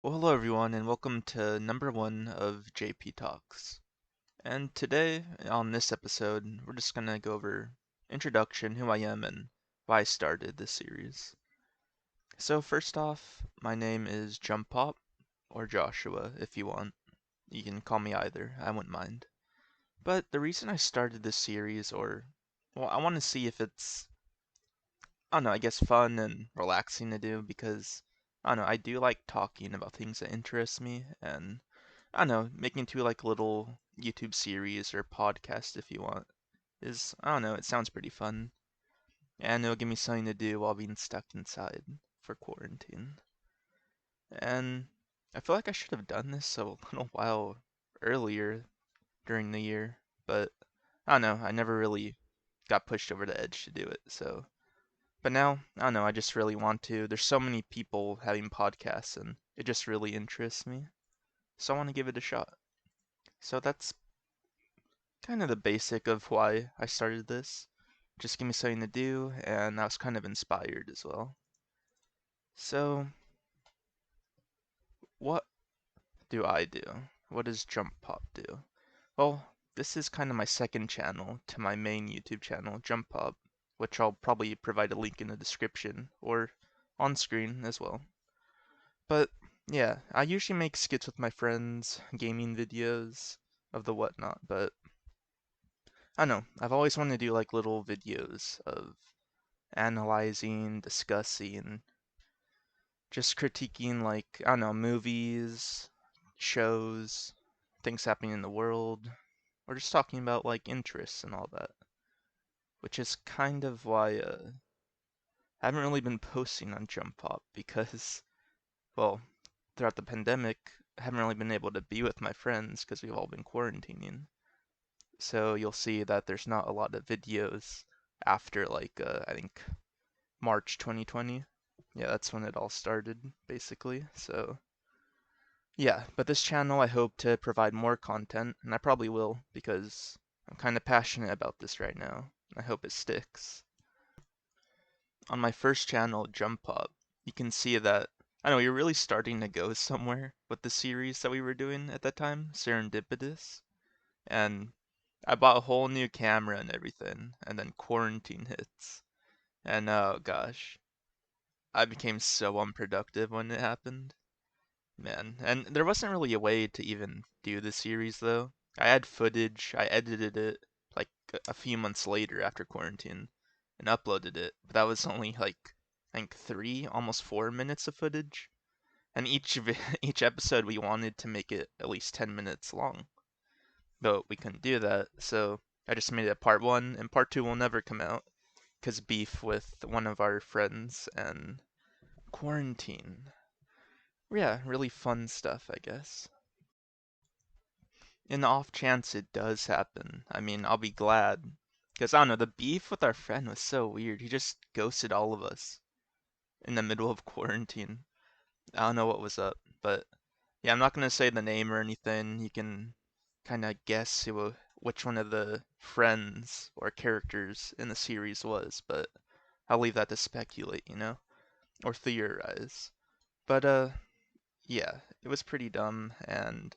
Well, hello everyone, and welcome to number one of JP Talks. And today, on this episode, we're just gonna go over introduction, who I am, and why I started this series. So first off, my name is Jump Pop, or Joshua, if you want. You can call me either, I wouldn't mind. But the reason I started this series, well, I want to see if it's, I don't know, I guess fun and relaxing to do because, I don't know, I do like talking about things that interest me, and I don't know, making into like a little YouTube series or podcast if you want I don't know, it sounds pretty fun. And it'll give me something to do while being stuck inside for quarantine. And I feel like I should have done this a little while earlier during the year, but I don't know, I never really got pushed over the edge to do it, so. But now, I don't know, I just really want to. There's so many people having podcasts, and it just really interests me. So I want to give it a shot. So that's kind of the basic of why I started this. Just give me something to do, and I was kind of inspired as well. So, what do I do? What does Jump Pop do? Well, this is kind of my second channel to my main YouTube channel, Jump Pop, which I'll probably provide a link in the description or on screen as well. But yeah, I usually make skits with my friends, gaming videos of the whatnot, but I don't know, I've always wanted to do like little videos of analyzing, discussing, just critiquing like, I don't know, movies, shows, things happening in the world, or just talking about like interests and all that. Which is kind of why I haven't really been posting on Jump Pop because, well, throughout the pandemic, I haven't really been able to be with my friends because we've all been quarantining. So you'll see that there's not a lot of videos after like I think March 2020. Yeah, that's when it all started, basically. So, yeah, but this channel I hope to provide more content, and I probably will because I'm kind of passionate about this right now. I hope it sticks. On my first channel, Jump Up, you can see that I know we were really starting to go somewhere with the series that we were doing at that time, Serendipitous, and I bought a whole new camera and everything, and then quarantine hits, and oh gosh, I became so unproductive when it happened. Man, and there wasn't really a way to even do the series though. I had footage, I edited it like a few months later after quarantine and uploaded it, but that was only like I think 3, almost 4 minutes of footage. And each episode we wanted to make it at least 10 minutes long, but we couldn't do that, so I just made it part one, and part two will never come out because beef with one of our friends and quarantine. Yeah, really fun stuff, I guess. In the off chance it does happen, I mean, I'll be glad. Because, I don't know, the beef with our friend was so weird. He just ghosted all of us in the middle of quarantine. I don't know what was up, but yeah, I'm not going to say the name or anything. You can kind of guess which one of the friends or characters in the series was, but I'll leave that to speculate, or theorize. But, yeah, it was pretty dumb, and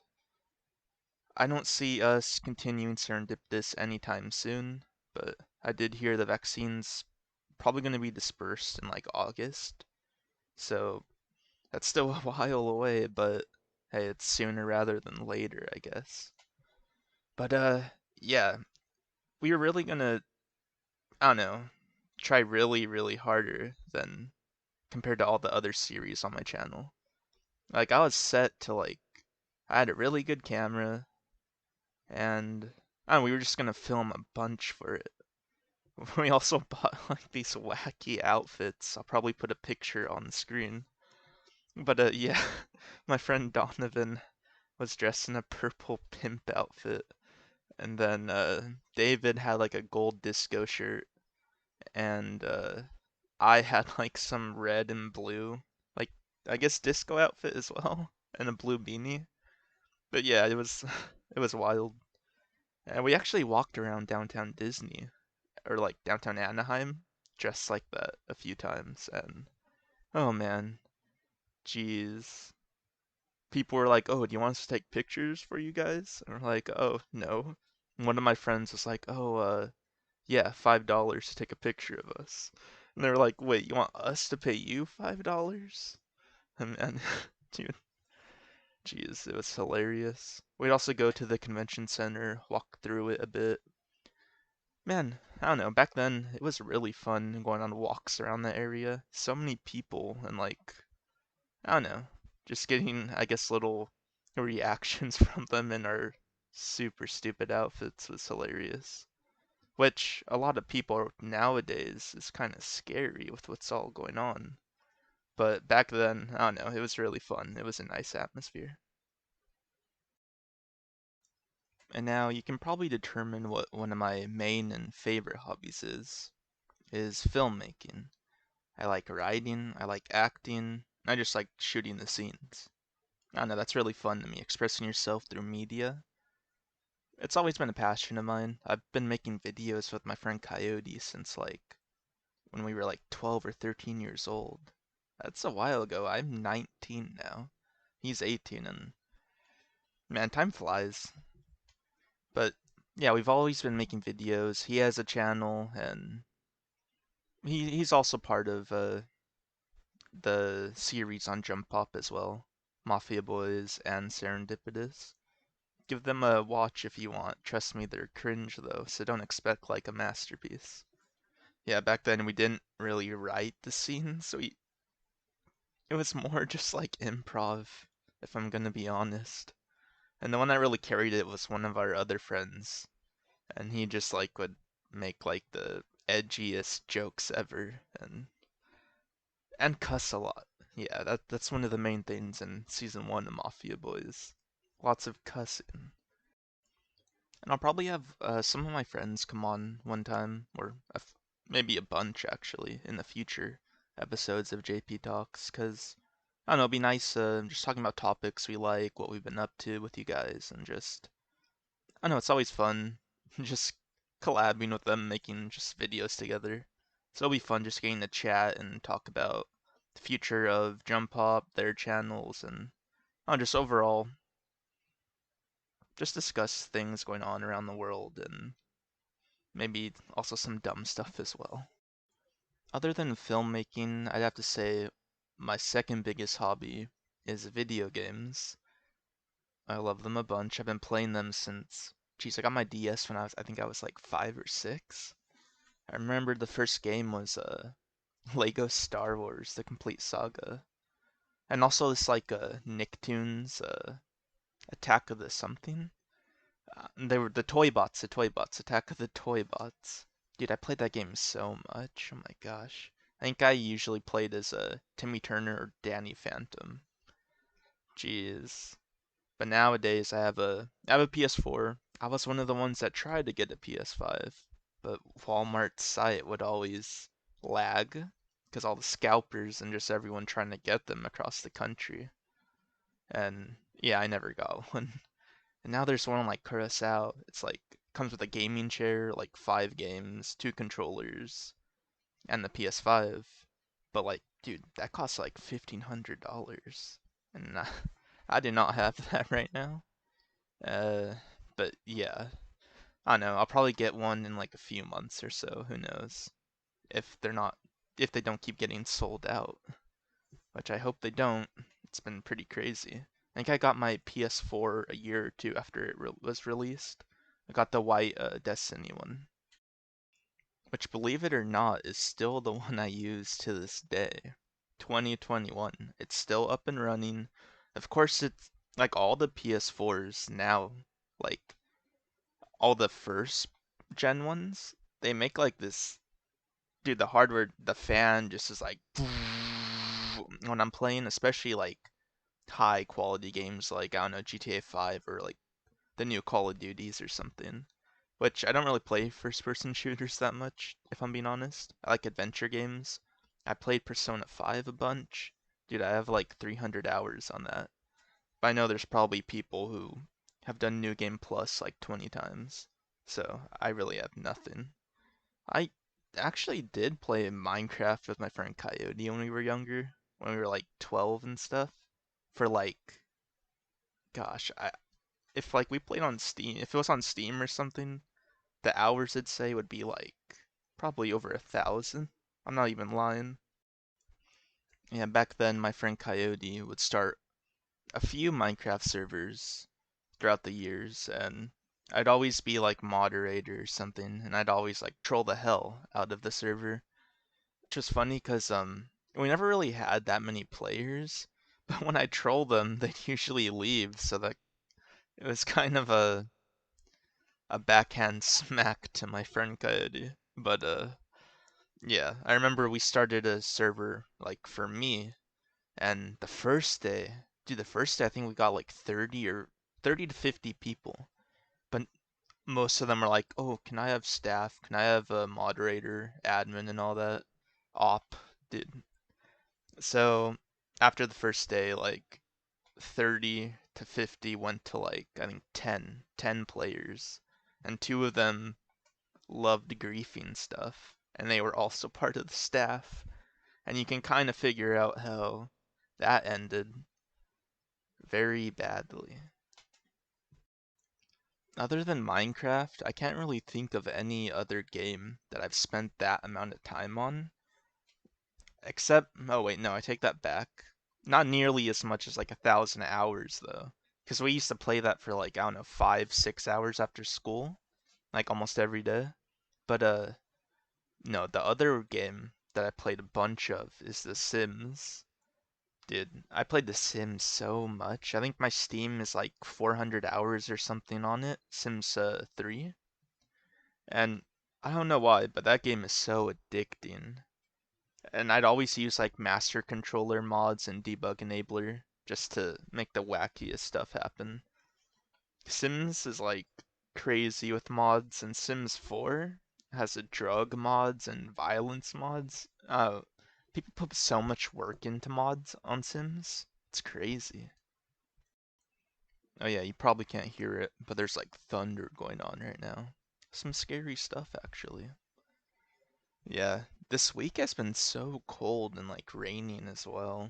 I don't see us continuing Serendipitous anytime soon, but I did hear the vaccine's probably going to be dispersed in like August. So that's still a while away, but hey, it's sooner rather than later, I guess. But yeah, we were really gonna, I don't know, try really, really harder than compared to all the other series on my channel. Like I was set to like I had a really good camera and I don't know, we were just gonna film a bunch for it. We also bought like these wacky outfits. I'll probably put a picture on the screen. But yeah, my friend Donovan was dressed in a purple pimp outfit, and then David had like a gold disco shirt, and I had like some red and blue, like I guess disco outfit as well, and a blue beanie. But yeah, it was it was wild. And we actually walked around downtown Disney or like downtown Anaheim dressed like that a few times, and oh man, jeez. people were like, "Oh, do you want us to take pictures for you guys?" And we're like, "Oh, no." And one of my friends was like, "Oh, yeah, $5 to take a picture of us." And they were like, "Wait, you want us to pay you $5?" And dude, jeez, it was hilarious. We'd also go to the convention center, walk through it a bit. Man, I don't know, back then it was really fun going on walks around the area. So many people and like, I don't know, just getting, I guess, little reactions from them in our super stupid outfits was hilarious. Which a lot of people nowadays is kind of scary with what's all going on. But back then, I don't know, it was really fun. It was a nice atmosphere. And now you can probably determine what one of my main and favorite hobbies is filmmaking. I like writing, I like acting, I just like shooting the scenes. I don't know, that's really fun to me, expressing yourself through media. It's always been a passion of mine. I've been making videos with my friend Coyote since like when we were like 12 or 13 years old. That's a while ago. I'm 19 now. He's 18 and man, time flies. But yeah, we've always been making videos. He has a channel and he's also part of the series on Jump Pop as well. Mafia Boys and Serendipitous. Give them a watch if you want. Trust me, they're cringe though, so don't expect like a masterpiece. Yeah, back then we didn't really write the scenes, so it was more just like improv, if I'm gonna be honest. And the one that really carried it was one of our other friends, and he just like would make like the edgiest jokes ever and cuss a lot. Yeah, that's one of the main things in season 1 of Mafia Boys. Lots of cussing. And I'll probably have some of my friends come on one time, or maybe a bunch actually, in the future episodes of JP Talks, because I don't know, it'd be nice just talking about topics we like, what we've been up to with you guys, and just, I know it's always fun just collabing with them, making just videos together. So it'll be fun just getting to chat and talk about the future of Jump Hop, their channels, and just overall just discuss things going on around the world and maybe also some dumb stuff as well. Other than filmmaking, I'd have to say my second biggest hobby is video games. I love them a bunch. I've been playing them since, geez, I got my DS when I think I was like 5 or 6. I remember the first game was Lego Star Wars: The Complete Saga, and also this like Nicktoons Attack of the something. They were the Toy Bots, Attack of the Toy Bots. Dude, I played that game so much. Oh my gosh. I think I usually played as Timmy Turner or Danny Phantom. Jeez. But nowadays I have a PS4. I was one of the ones that tried to get a PS5, but Walmart's site would always lag because all the scalpers and just everyone trying to get them across the country. And yeah, I never got one. And now there's one like Curacao. It's like comes with a gaming chair, like 5 games, 2 controllers, and the PS5. But like, dude, that costs like $1,500, and I do not have that right now. Uh, but yeah, I don't know. I'll probably get one in like a few months or so. Who knows? If they're not, if they don't keep getting sold out, which I hope they don't. It's been pretty crazy. I think I got my PS4 a year or two after it was released. I got the white Destiny one, which, believe it or not, is still the one I use to this day. 2021. It's still up and running. Of course, it's like all the PS4s now, like all the first gen ones, they make like this, dude, the hardware, the fan just is like when I'm playing, especially like high quality games like, I don't know, GTA 5 or like the new Call of Duties or something. Which I don't really play first person shooters that much, if I'm being honest. I like adventure games. I played Persona 5 a bunch. Dude, I have like 300 hours on that. But I know there's probably people who have done New Game Plus like 20 times. So I really have nothing. I actually did play Minecraft with my friend Coyote when we were younger, when we were like 12 and stuff, for like gosh, if like we played on Steam, if it was on Steam or something, the hours I'd say would be like probably over 1,000. I'm not even lying. Yeah, back then my friend Coyote would start a few Minecraft servers throughout the years, and I'd always be like moderator or something, and I'd always like troll the hell out of the server, which was funny because we never really had that many players, but when I troll them, they'd usually leave, so that it was kind of a backhand smack to my friend Coyote. But yeah, I remember we started a server like for me, and the first day, dude, the first day I think we got like 30 to 50 people. But most of them are like, "Oh, can I have staff? Can I have a moderator, admin, and all that?" Op, dude. So after the first day, like 30 to 50 went to like I think 10 players, and two of them loved griefing stuff, and they were also part of the staff. And you can kind of figure out how that ended very badly. Other than Minecraft, I can't really think of any other game that I've spent that amount of time on. Except, oh wait, no, I take that back. Not nearly as much as like 1,000 hours though. Because we used to play that for like, I don't know, 5, 6 hours after school. Like almost every day. But no, the other game that I played a bunch of is The Sims. Dude, I played The Sims so much. I think my Steam is like 400 hours or something on it. Sims 3. And I don't know why, but that game is so addicting. And I'd always use like master controller mods and debug enabler just to make the wackiest stuff happen. Sims is like crazy with mods, and Sims 4 has a drug mods and violence mods. People put so much work into mods on Sims. It's crazy. Oh yeah, you probably can't hear it, but there's like thunder going on right now. Some scary stuff actually. Yeah, this week has been so cold and like raining as well,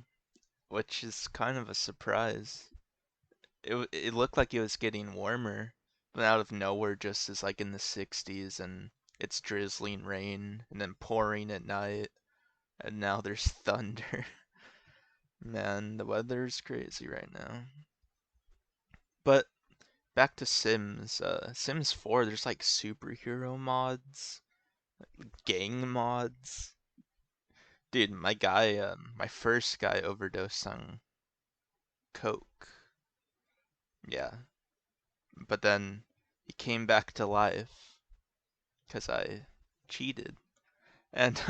which is kind of a surprise. It looked like it was getting warmer, but out of nowhere just is like in the 60s and it's drizzling rain and then pouring at night and now there's thunder. Man, the weather's crazy right now. But back to Sims. Sims 4, there's like superhero mods, gang mods. Dude, my first guy overdosed on coke. Yeah, but then he came back to life because I cheated. And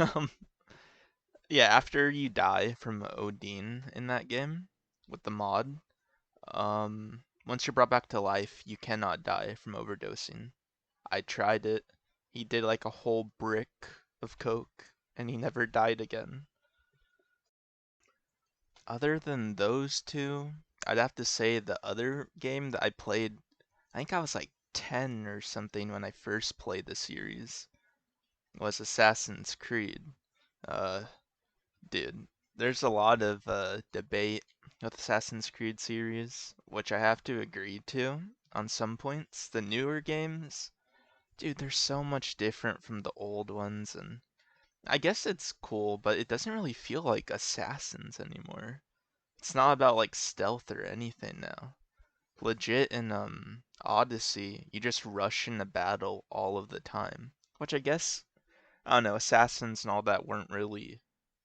yeah, after you die from Odin in that game with the mod, once you're brought back to life, you cannot die from overdosing. I tried it. He did like a whole brick of coke, and he never died again. Other than those two, I'd have to say the other game that I played, I think I was like 10 or something when I first played the series, was Assassin's Creed. Uh, Dude, there's a lot of debate with Assassin's Creed series, which I have to agree to on some points. The newer games, dude, they're so much different from the old ones, and I guess it's cool, but it doesn't really feel like Assassins anymore. It's not about like stealth or anything now. Legit in Odyssey, you just rush into battle all of the time, which I guess I don't know, assassins and all that weren't really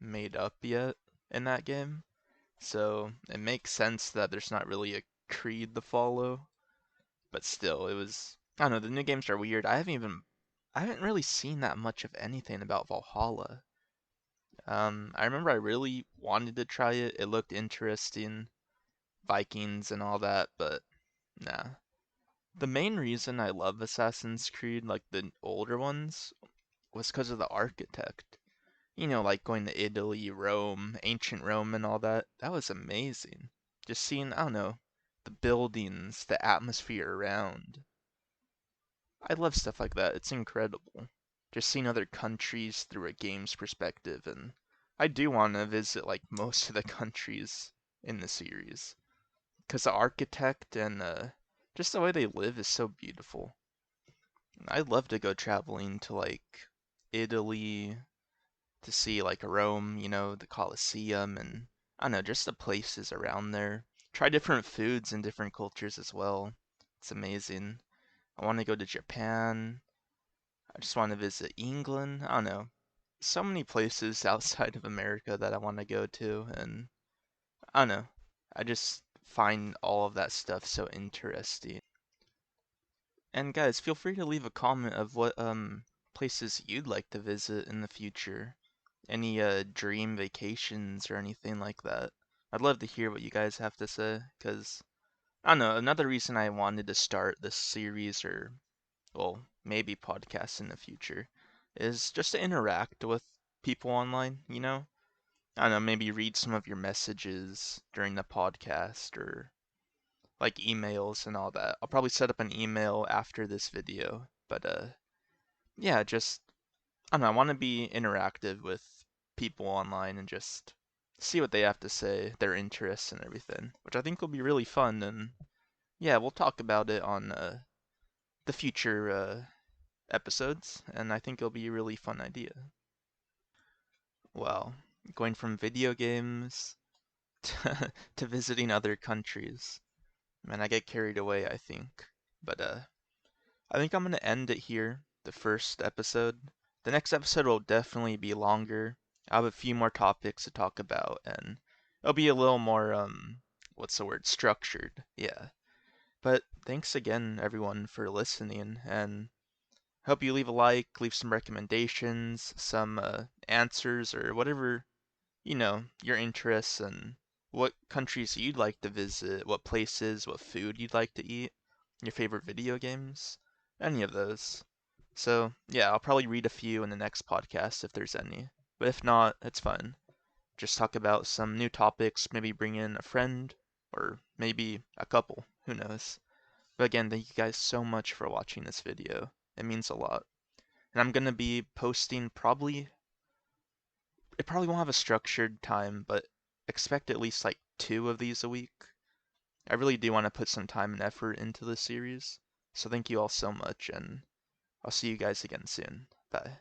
made up yet in that game. So it makes sense that there's not really a creed to follow. But still, it was I don't know, the new games are weird. I haven't really seen that much of anything about Valhalla. I remember I really wanted to try it. It looked interesting, Vikings and all that, but nah. The main reason I love Assassin's Creed, like the older ones, was because of the architect. You know, like going to Italy, Rome, ancient Rome, and all that. That was amazing. Just seeing, I don't know, the buildings, the atmosphere around. I love stuff like that. It's incredible. Just seeing other countries through a game's perspective, and I do want to visit like most of the countries in the series. because the architect and just the way they live is so beautiful. I'd love to go traveling to like Italy to see like Rome, the Colosseum, and I don't know, just the places around there. Try different foods and different cultures as well. It's amazing. I want to go to Japan. I just want to visit England. I don't know. So many places outside of America that I want to go to, and I don't know. I just find all of that stuff so interesting. And guys, feel free to leave a comment of what places you'd like to visit in the future. Any dream vacations or anything like that. I'd love to hear what you guys have to say, because I don't know, another reason I wanted to start this series or well, maybe podcasts in the future is just to interact with people online. I don't know, maybe read some of your messages during the podcast or like emails and all that. I'll probably set up an email after this video, but yeah, just I don't know, I want to be interactive with people online and just see what they have to say, their interests and everything, which I think will be really fun and yeah, we'll talk about it on the future episodes and I think it'll be a really fun idea. Well, going from video games to visiting other countries. Man, I get carried away, I think. But I think I'm gonna end it here, the first episode. The next episode will definitely be longer. I have a few more topics to talk about, and it'll be a little more what's the word? Structured. Yeah. But thanks again, everyone, for listening, and hope you leave a like, leave some recommendations, some answers, or whatever your interests and what countries you'd like to visit, what places, what food you'd like to eat, your favorite video games, any of those. So, yeah, I'll probably read a few in the next podcast if there's any. But if not, it's fine. Just talk about some new topics, maybe bring in a friend, or maybe a couple, who knows. But again, thank you guys so much for watching this video. It means a lot. And I'm gonna be posting it probably won't have a structured time, but expect at least like 2 of these a week. I really do want to put some time and effort into this series. So thank you all so much, and I'll see you guys again soon. Bye.